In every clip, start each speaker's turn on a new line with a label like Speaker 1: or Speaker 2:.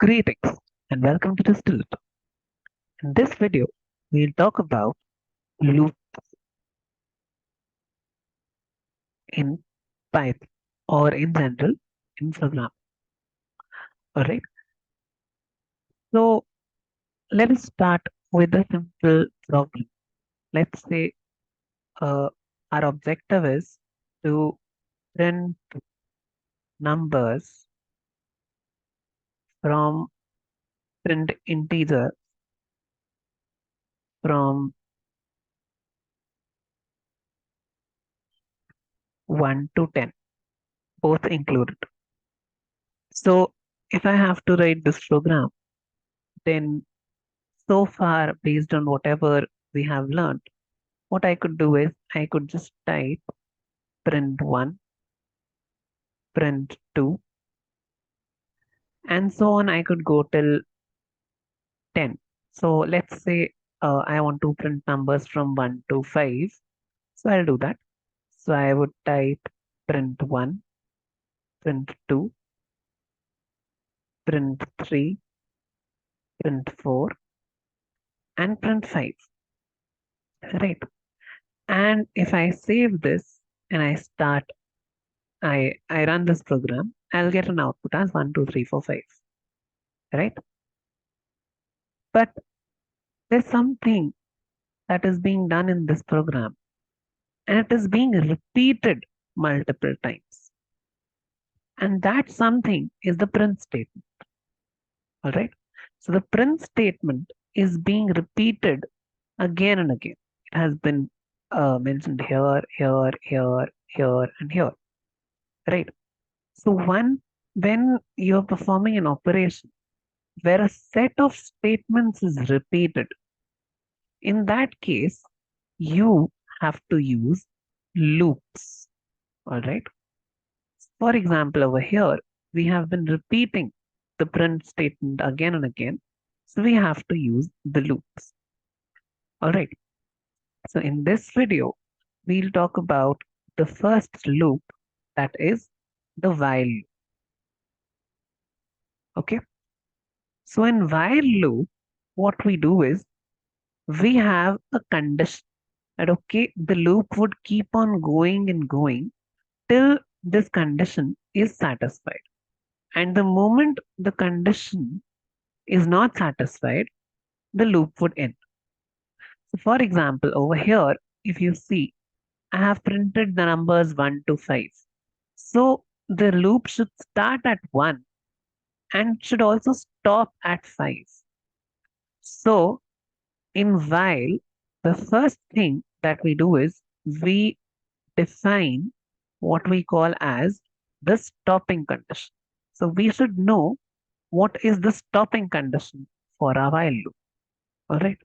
Speaker 1: Greetings and welcome to this Tutor. In this video, we'll talk about loop in Python or in general in programming. Alright, so let us start with a simple problem. Let's say our objective is to print numbers from print integer from 1 to 10, both included. So if I have to write this program, then so far based on whatever we have learned, what I could do is I could just type print 1, print 2, and so on. I could go till 10. So let's say I want to print numbers from 1 to 5. So I'll do that. So I would type print 1, print 2, print 3, print 4, and print 5. Right. And if I save this and I run this program, I'll get an output as 1, 2, 3, 4, 5. Right. But there's something that is being done in this program and it is being repeated multiple times. And that something is the print statement. All right. So the print statement is being repeated again and again. It has been mentioned here, here, here, here, and here. Right. So when you're performing an operation where a set of statements is repeated, in that case, you have to use loops. All right. For example, over here, we have been repeating the print statement again and again. So we have to use the loops. All right. So in this video, we'll talk about the first loop, that is the while loop. Okay. So in while loop, what we do is we have a condition that, okay, the loop would keep on going and going till this condition is satisfied. And the moment the condition is not satisfied, the loop would end. So for example, over here, if you see, I have printed the numbers 1 to 5. So the loop should start at 1 and should also stop at 5. So in while, the first thing that we do is we define what we call as the stopping condition. So we should know what is the stopping condition for our while loop. All right.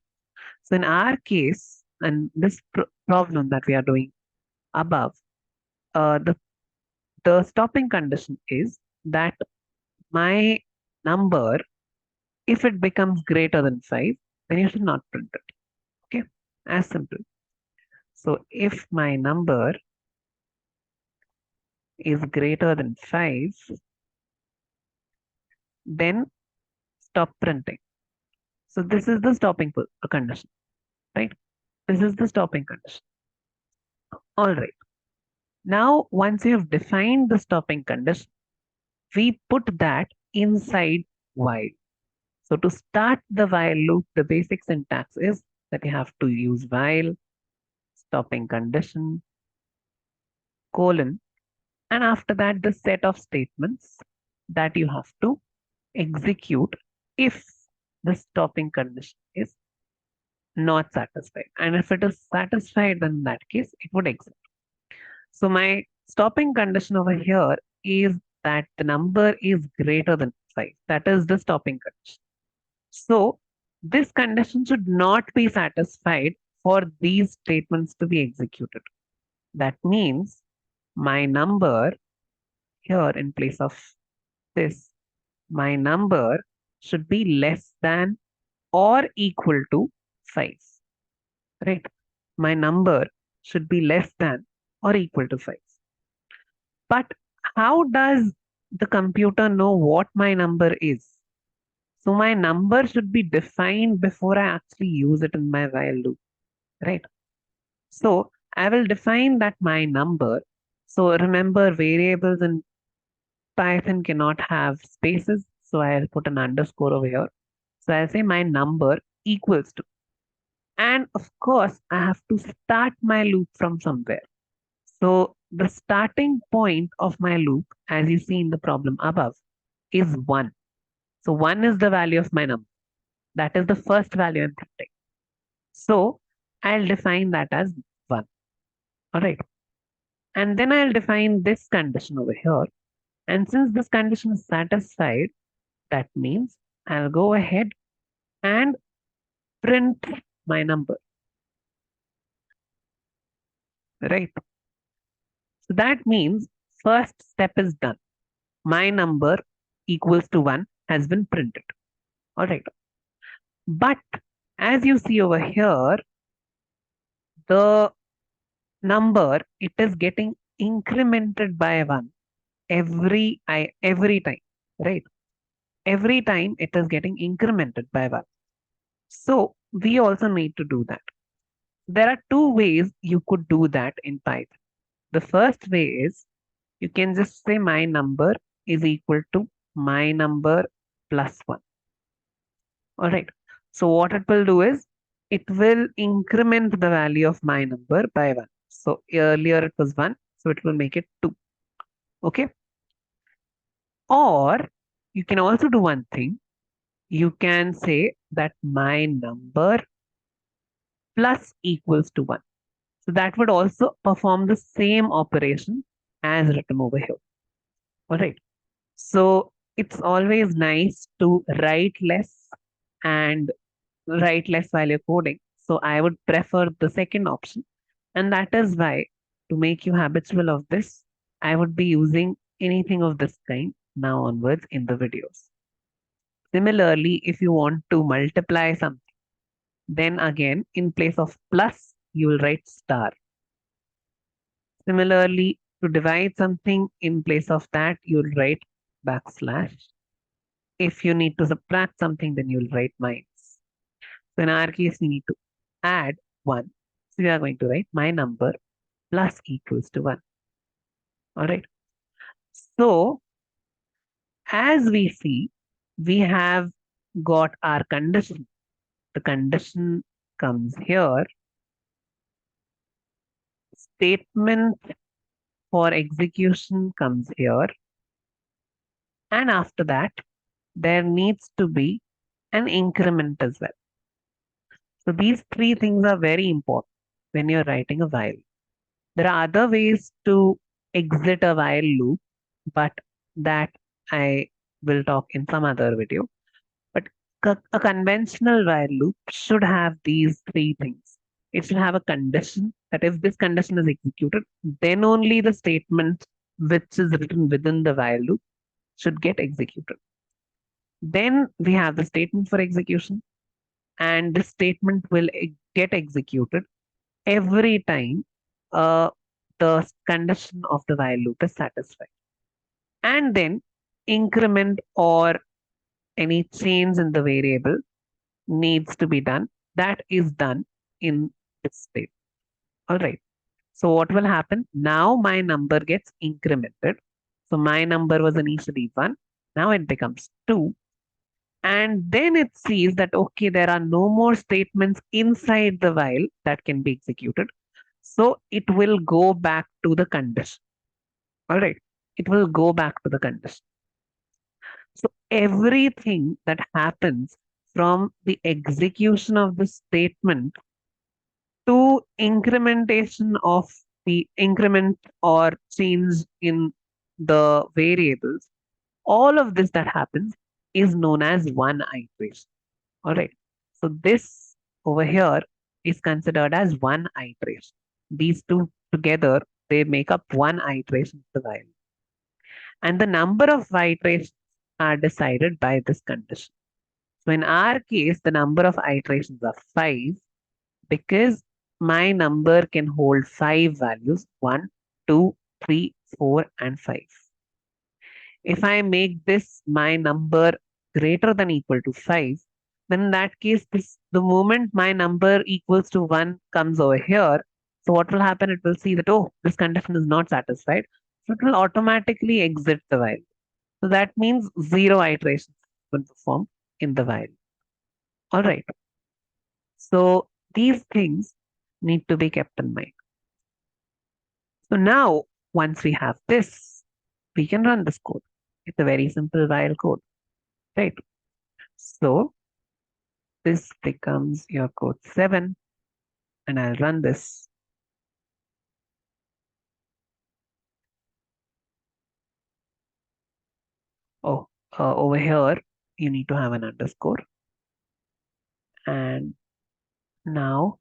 Speaker 1: So in our case, and this problem that we are doing above, the stopping condition is that my number, if it becomes greater than 5, then you should not print it. Okay, as simple. So if my number is greater than 5, then stop printing. So this is the stopping condition, right? This is the stopping condition. All right. Now, once you have defined the stopping condition, we put that inside while. So to start the while loop, the basic syntax is that you have to use while, stopping condition, colon, and after that the set of statements that you have to execute if the stopping condition is not satisfied. And if it is satisfied, then in that case, it would exit. So my stopping condition over here is that the number is greater than 5. That is the stopping condition. So this condition should not be satisfied for these statements to be executed. That means my number here in place of this, my number should be less than or equal to 5. Right? My number should be less than or equal to 5. But how does the computer know what my number is? So my number should be defined before I actually use it in my while loop, right? So I will define that my number. So remember, variables in Python cannot have spaces. So I'll put an underscore over here. So I'll say my number equals to. And of course, I have to start my loop from somewhere. So the starting point of my loop, as you see in the problem above, is 1. So 1 is the value of my number. That is the first value I'm printing. So I'll define that as 1. All right. And then I'll define this condition over here. And since this condition is satisfied, that means I'll go ahead and print my number, right? So that means first step is done. My number equals to 1 has been printed. All right. But as you see over here, the number, it is getting incremented by 1 every time, right? Every time it is getting incremented by 1. So we also need to do that. There are two ways you could do that in Python. The first way is you can just say my number is equal to my number plus 1. All right. So what it will do is it will increment the value of my number by 1. So earlier it was 1, so it will make it 2. Okay. Or you can also do one thing. You can say that my number plus equals to 1. So that would also perform the same operation as written over here. All right. So it's always nice to write less and write less while you're coding. So I would prefer the second option. And that is why, to make you habitual of this, I would be using anything of this kind now onwards in the videos. Similarly, if you want to multiply something, then again, in place of plus, you will write star. Similarly, to divide something, in place of that, you'll write backslash. If you need to subtract something, then you'll write minus. So in our case, we need to add 1. So we are going to write my number plus equals to 1. All right. So as we see, we have got our condition. The condition comes here. Statement for execution comes here. And after that, there needs to be an increment as well. So these three things are very important when you're writing a while. There are other ways to exit a while loop, but that I will talk in some other video. But a conventional while loop should have these three things. It should have a condition that if this condition is executed, then only the statement which is written within the while loop should get executed. Then we have the statement for execution, and this statement will get executed every time the condition of the while loop is satisfied. And then increment or any change in the variable needs to be done. That is done in this state. All right. So what will happen? Now my number gets incremented. So my number was initially 1. Now it becomes 2. And then it sees that, okay, there are no more statements inside the while that can be executed. So it will go back to the condition. All right. It will go back to the condition. So everything that happens from the execution of the statement to incrementation of the increment or change in the variables, all of this that happens is known as one iteration. All right. So this over here is considered as one iteration. These two together, they make up one iteration of the while. And the number of iterations are decided by this condition. So in our case, the number of iterations are 5 because my number can hold 5 values 1, 2, 3, 4, and 5. If I make this my number greater than equal to 5, then in that case, the moment my number equals to 1 comes over here, so what will happen? It will see that, oh, this condition is not satisfied. So it will automatically exit the while. So that means 0 iterations will perform in the while. All right. So these things need to be kept in mind. So now, once we have this, we can run this code. It's a very simple while code, right? So this becomes your code 7, and I'll run this. Oh, over here, you need to have an underscore. And now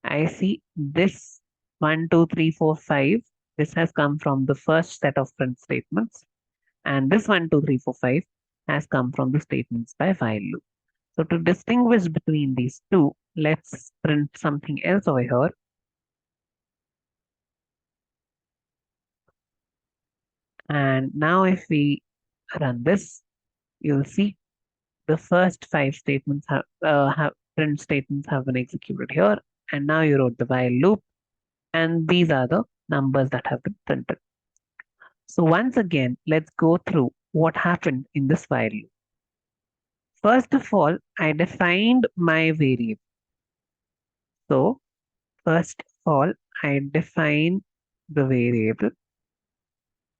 Speaker 1: I see this 1, 2, 3, 4, 5. This has come from the first set of print statements. And this 1, 2, 3, 4, 5 has come from the statements by while loop. So to distinguish between these two, let's print something else over here. And now if we run this, you'll see the first 5 statements have print statements have been executed here. And now you wrote the while loop. And these are the numbers that have been printed. So once again, let's go through what happened in this while loop. First of all, I defined my variable. So first of all, I define the variable.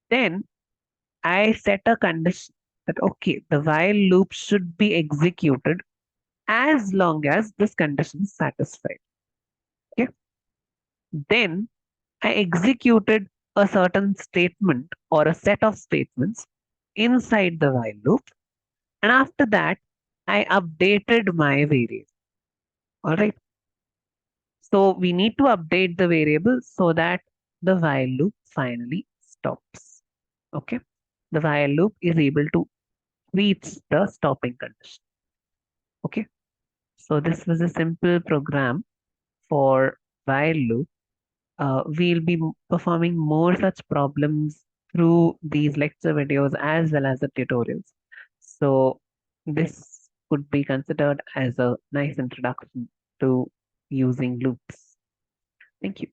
Speaker 1: Then I set a condition that, okay, the while loop should be executed as long as this condition is satisfied. Okay. Then I executed a certain statement or a set of statements inside the while loop. And after that, I updated my variable. All right. So we need to update the variable so that the while loop finally stops. Okay. The while loop is able to reach the stopping condition. Okay. So this was a simple program for while loop. We'll be performing more such problems through these lecture videos as well as the tutorials. So this could be considered as a nice introduction to using loops. Thank you.